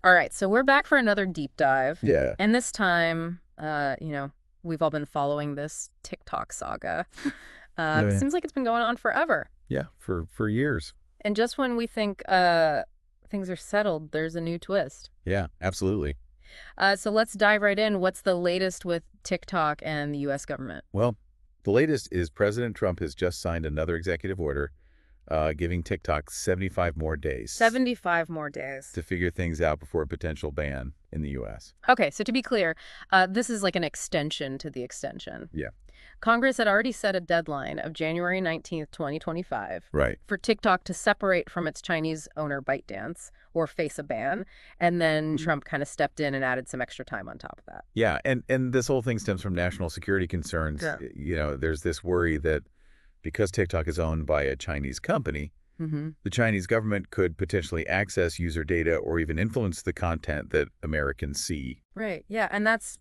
All right, so we're back for another deep dive. Yeah. And this time, we've all been following this TikTok saga. Oh, yeah. Seems like it's been going on forever. Yeah, for years. And just when we think things are settled, there's a new twist. Yeah, absolutely. So let's dive right in. What's the latest with TikTok and the U.S. government? Well, the latest is President Trump has just signed another executive order giving TikTok 75 more days 75 more days. to figure things out before a potential ban in the U.S. Okay, so to be clear, this is like an extension to the extension. Yeah, Congress had already set a deadline of January 19th, 2025, right. for TikTok to separate from its Chinese owner ByteDance or face a ban. And then Trump kind of stepped in and added some extra time on top of that. Yeah, and this whole thing stems from national security concerns. Yeah. There's this worry that because TikTok is owned by a Chinese company, the Chinese government could potentially access user data or even influence the content that Americans see. Right. Yeah. And that's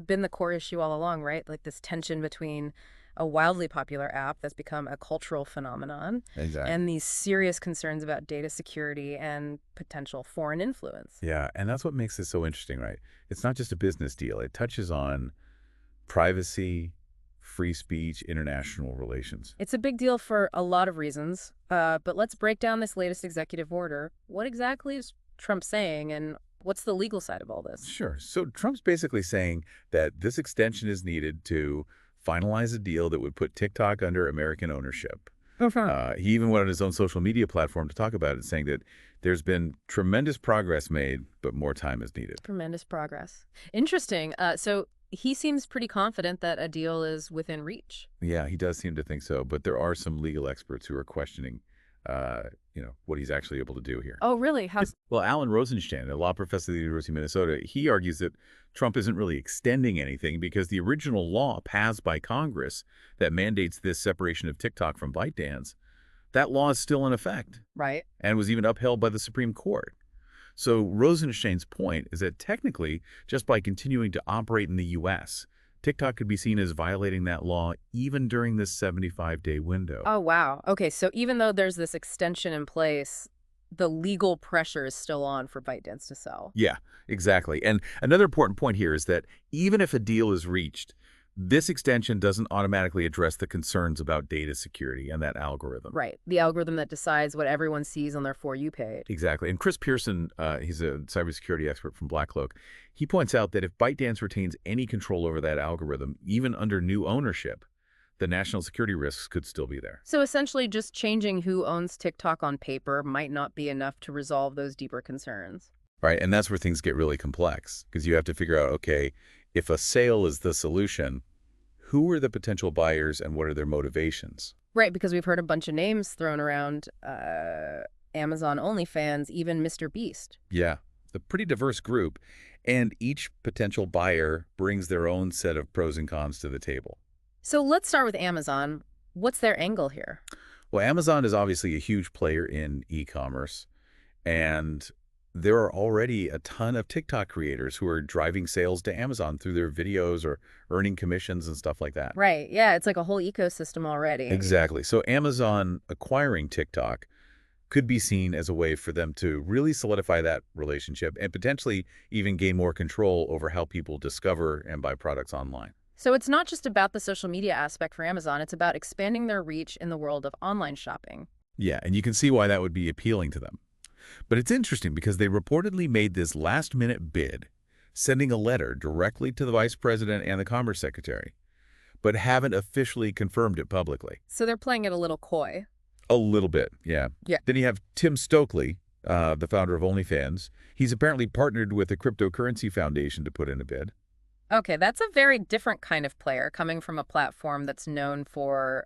been the core issue all along, right? Like this tension between a wildly popular app that's become a cultural phenomenon Exactly. and these serious concerns about data security and potential foreign influence. Yeah, and that's what makes this so interesting, right? It's not just a business deal. It touches on privacy, free speech, international relations. It's a big deal for a lot of reasons, but let's break down this latest executive order. What exactly is Trump saying, and what's the legal side of all this? Sure. So Trump's basically saying that this extension is needed to finalize a deal that would put TikTok under American ownership. He even went on his own social media platform to talk about it, saying that there's been tremendous progress made, but more time is needed. Tremendous progress. Interesting. So he seems pretty confident that a deal is within reach. Yeah, he does seem to think so, but there are some legal experts who are questioning, what he's actually able to do here. Oh, really? How? Well, Alan Rosenstein, a law professor at the University of Minnesota, he argues that Trump isn't really extending anything because the original law passed by Congress that mandates this separation of TikTok from ByteDance, that law is still in effect Right. and was even upheld by the Supreme Court. So Rosenstein's point is that technically, just by continuing to operate in the U.S., TikTok could be seen as violating that law even during this 75-day window. Oh, wow. Okay, so even though there's this extension in place, the legal pressure is still on for ByteDance to sell. Yeah, exactly. And another important point here is that even if a deal is reached, this extension doesn't automatically address the concerns about data security and that algorithm. Right. The algorithm that decides what everyone sees on their For You page. Exactly. And Chris Pearson, he's a cybersecurity expert from BlackCloak, he points out that if ByteDance retains any control over that algorithm, even under new ownership, the national security risks could still be there. So essentially, just changing who owns TikTok on paper might not be enough to resolve those deeper concerns. Right. And that's where things get really complex because you have to figure out, okay, if a sale is the solution, who are the potential buyers and what are their motivations? Right, because we've heard a bunch of names thrown around, Amazon, OnlyFans, even Mr. Beast. Yeah, a pretty diverse group. And each potential buyer brings their own set of pros and cons to the table. So let's start with Amazon. What's their angle here? Well, Amazon is obviously a huge player in e-commerce, and there are already a ton of TikTok creators who are driving sales to Amazon through their videos or earning commissions and stuff like that. Right, yeah, it's like a whole ecosystem already. Exactly. So Amazon acquiring TikTok could be seen as a way for them to really solidify that relationship and potentially even gain more control over how people discover and buy products online. So it's not just about the social media aspect for Amazon, it's about expanding their reach in the world of online shopping. Yeah, and you can see why that would be appealing to them. But it's interesting because they reportedly made this last-minute bid, sending a letter directly to the vice president and the commerce secretary, but haven't officially confirmed it publicly. So they're playing it a little coy. A little bit, yeah. Yeah. Then you have Tim Stokely, the founder of OnlyFans. He's apparently partnered with a cryptocurrency foundation to put in a bid. Okay, that's a very different kind of player coming from a platform that's known for,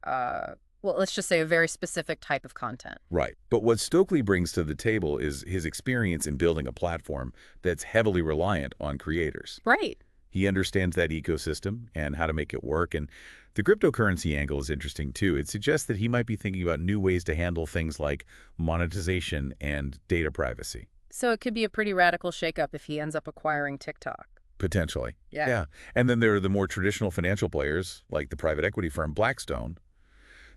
well, let's just say a very specific type of content. Right. But what Stokely brings to the table is his experience in building a platform that's heavily reliant on creators. Right. He understands that ecosystem and how to make it work. And the cryptocurrency angle is interesting, too. It suggests that he might be thinking about new ways to handle things like monetization and data privacy. So it could be a pretty radical shakeup if he ends up acquiring TikTok. Potentially. Yeah. Yeah. And then there are the more traditional financial players, like the private equity firm Blackstone.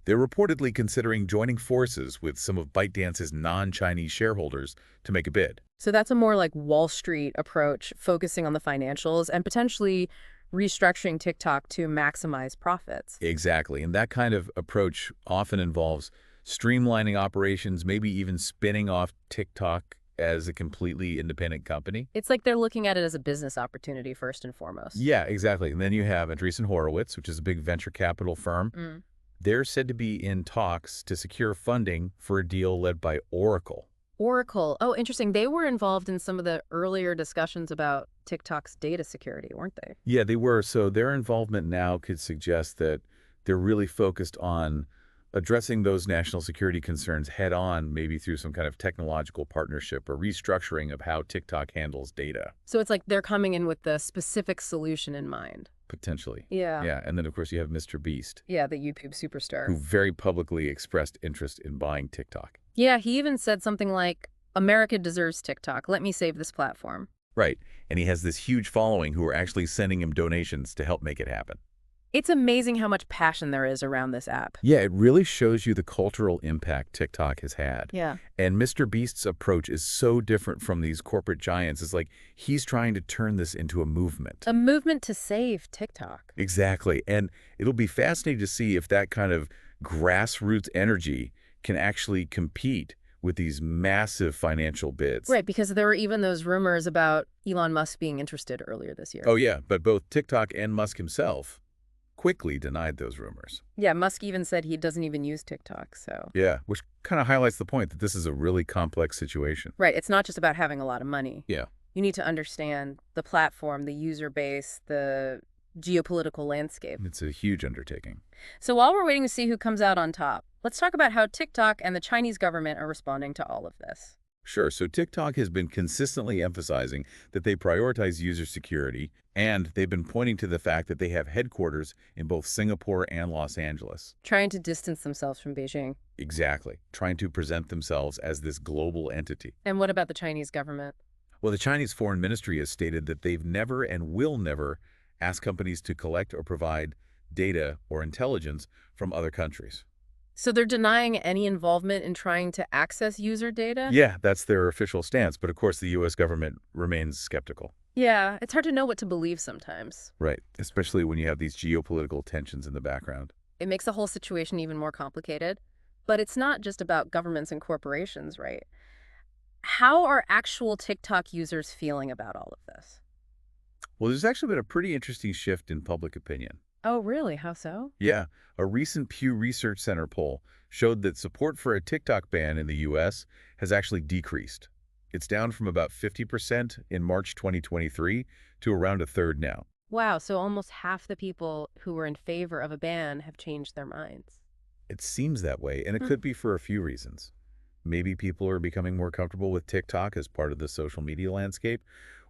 They're reportedly considering joining forces with some of ByteDance's non-Chinese shareholders to make a bid. So that's a more like Wall Street approach, focusing on the financials and potentially restructuring TikTok to maximize profits. Exactly. And that kind of approach often involves streamlining operations, maybe even spinning off TikTok as a completely independent company. It's like they're looking at it as a business opportunity first and foremost. Yeah, exactly. And then you have Andreessen Horowitz, which is a big venture capital firm. Mm. They're said to be in talks to secure funding for a deal led by Oracle. Oracle. Oh, interesting. They were involved in some of the earlier discussions about TikTok's data security, weren't they? Yeah, they were. So their involvement now could suggest that they're really focused on addressing those national security concerns head on, maybe through some kind of technological partnership or restructuring of how TikTok handles data, So it's like they're coming in with the specific solution in mind. potentially. Yeah. Yeah, and then of course you have Mr. Beast, Yeah, the YouTube superstar. who very publicly expressed interest in buying TikTok. Yeah, he even said something like, America deserves TikTok. Let me save this platform. Right, and he has this huge following who are actually sending him donations to help make it happen. It's amazing how much passion there is around this app. Yeah, it really shows you the cultural impact TikTok has had. Yeah. And Mr. Beast's approach is so different from these corporate giants. It's like he's trying to turn this into a movement. A movement to save TikTok. Exactly. And it'll be fascinating to see if that kind of grassroots energy can actually compete with these massive financial bids. Right, because there were even those rumors about Elon Musk being interested earlier this year. Oh, yeah. But both TikTok and Musk himself quickly denied those rumors. Yeah, Musk even said he doesn't even use TikTok, so. Yeah, which kind of highlights the point that this is a really complex situation. Right, it's not just about having a lot of money. Yeah. You need to understand the platform, the user base, the geopolitical landscape. It's a huge undertaking. So while we're waiting to see who comes out on top, let's talk about how TikTok and the Chinese government are responding to all of this. Sure. So TikTok has been consistently emphasizing that they prioritize user security, and they've been pointing to the fact that they have headquarters in both Singapore and Los Angeles. Trying to distance themselves from Beijing. Exactly. Trying to present themselves as this global entity. And what about the Chinese government? Well, the Chinese Foreign Ministry has stated that they've never and will never ask companies to collect or provide data or intelligence from other countries. So they're denying any involvement in trying to access user data? Yeah, that's their official stance. But of course, the U.S. government remains skeptical. Yeah, it's hard to know what to believe sometimes. Right. Especially when you have these geopolitical tensions in the background. It makes the whole situation even more complicated. But it's not just about governments and corporations, right? How are actual TikTok users feeling about all of this? Well, there's actually been a pretty interesting shift in public opinion. Oh, really? How so? Yeah, a recent Pew Research Center poll showed that support for a TikTok ban in the U.S. has actually decreased. It's down from about 50% in March 2023 to around a third now. Wow, so almost half the people who were in favor of a ban have changed their minds. It seems that way, and it Hmm. could be for a few reasons. Maybe people are becoming more comfortable with TikTok as part of the social media landscape,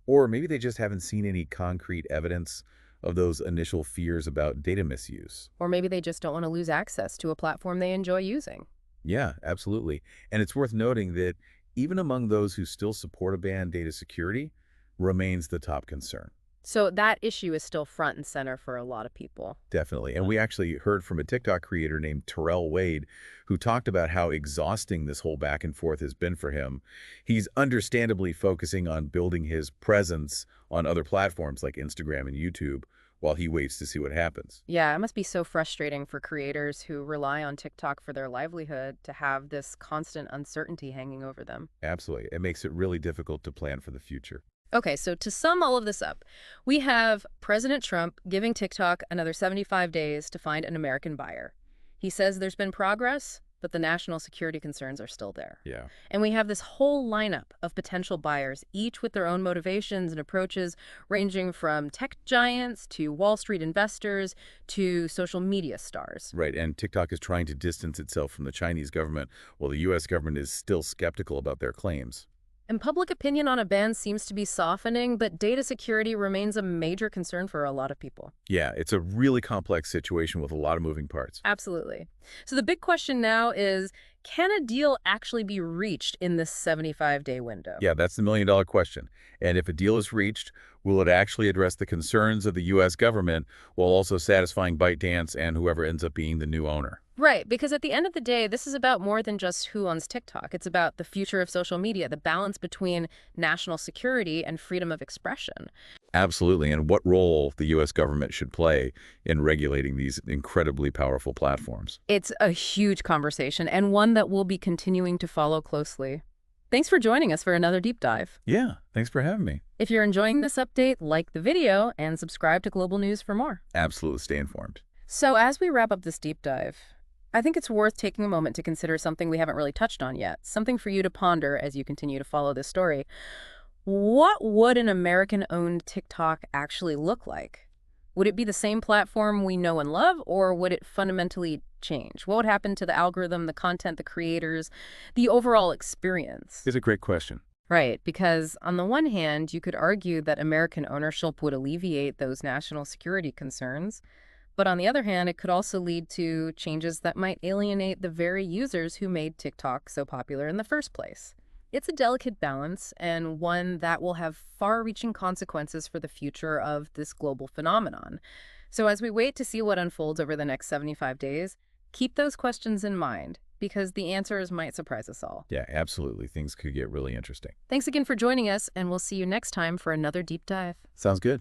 or maybe they just haven't seen any concrete evidence of those initial fears about data misuse. Or maybe they just don't want to lose access to a platform they enjoy using. Yeah, absolutely. And it's worth noting that even among those who still support a ban, data security remains the top concern. So that issue is still front and center for a lot of people. Definitely. And we actually heard from a TikTok creator named Terrell Wade, who talked about how exhausting this whole back and forth has been for him. He's understandably focusing on building his presence on other platforms like Instagram and YouTube while he waits to see what happens. Yeah, it must be so frustrating for creators who rely on TikTok for their livelihood to have this constant uncertainty hanging over them. Absolutely. It makes it really difficult to plan for the future. Okay, so to sum all of this up, we have President Trump giving TikTok another 75 days to find an American buyer. He says there's been progress, but the national security concerns are still there. Yeah. And we have this whole lineup of potential buyers, each with their own motivations and approaches, ranging from tech giants to Wall Street investors to social media stars. Right, and TikTok is trying to distance itself from the Chinese government, while the U.S. government is still skeptical about their claims. And public opinion on a ban seems to be softening, but data security remains a major concern for a lot of people. Yeah, it's a really complex situation with a lot of moving parts. Absolutely. So the big question now is, can a deal actually be reached in this 75-day window? Yeah, that's the million-dollar question. And if a deal is reached, will it actually address the concerns of the U.S. government while also satisfying ByteDance and whoever ends up being the new owner? Right, because at the end of the day, this is about more than just who owns TikTok. It's about the future of social media, the balance between national security and freedom of expression. Absolutely, and what role the U.S. government should play in regulating these incredibly powerful platforms. It's a huge conversation and one that we'll be continuing to follow closely. Thanks for joining us for another deep dive. Yeah, thanks for having me. If you're enjoying this update, like the video and subscribe to Global News for more. Absolutely, stay informed. So as we wrap up this deep dive, I think it's worth taking a moment to consider something we haven't really touched on yet, something for you to ponder as you continue to follow this story. What would an American-owned TikTok actually look like? Would it be the same platform we know and love, or would it fundamentally change? What would happen to the algorithm, the content, the creators, the overall experience? It's a great question. Right, because on the one hand, you could argue that American ownership would alleviate those national security concerns. But on the other hand, it could also lead to changes that might alienate the very users who made TikTok so popular in the first place. It's a delicate balance, and one that will have far-reaching consequences for the future of this global phenomenon. So as we wait to see what unfolds over the next 75 days, keep those questions in mind, because the answers might surprise us all. Yeah, absolutely. Things could get really interesting. Thanks again for joining us, and we'll see you next time for another deep dive. Sounds good.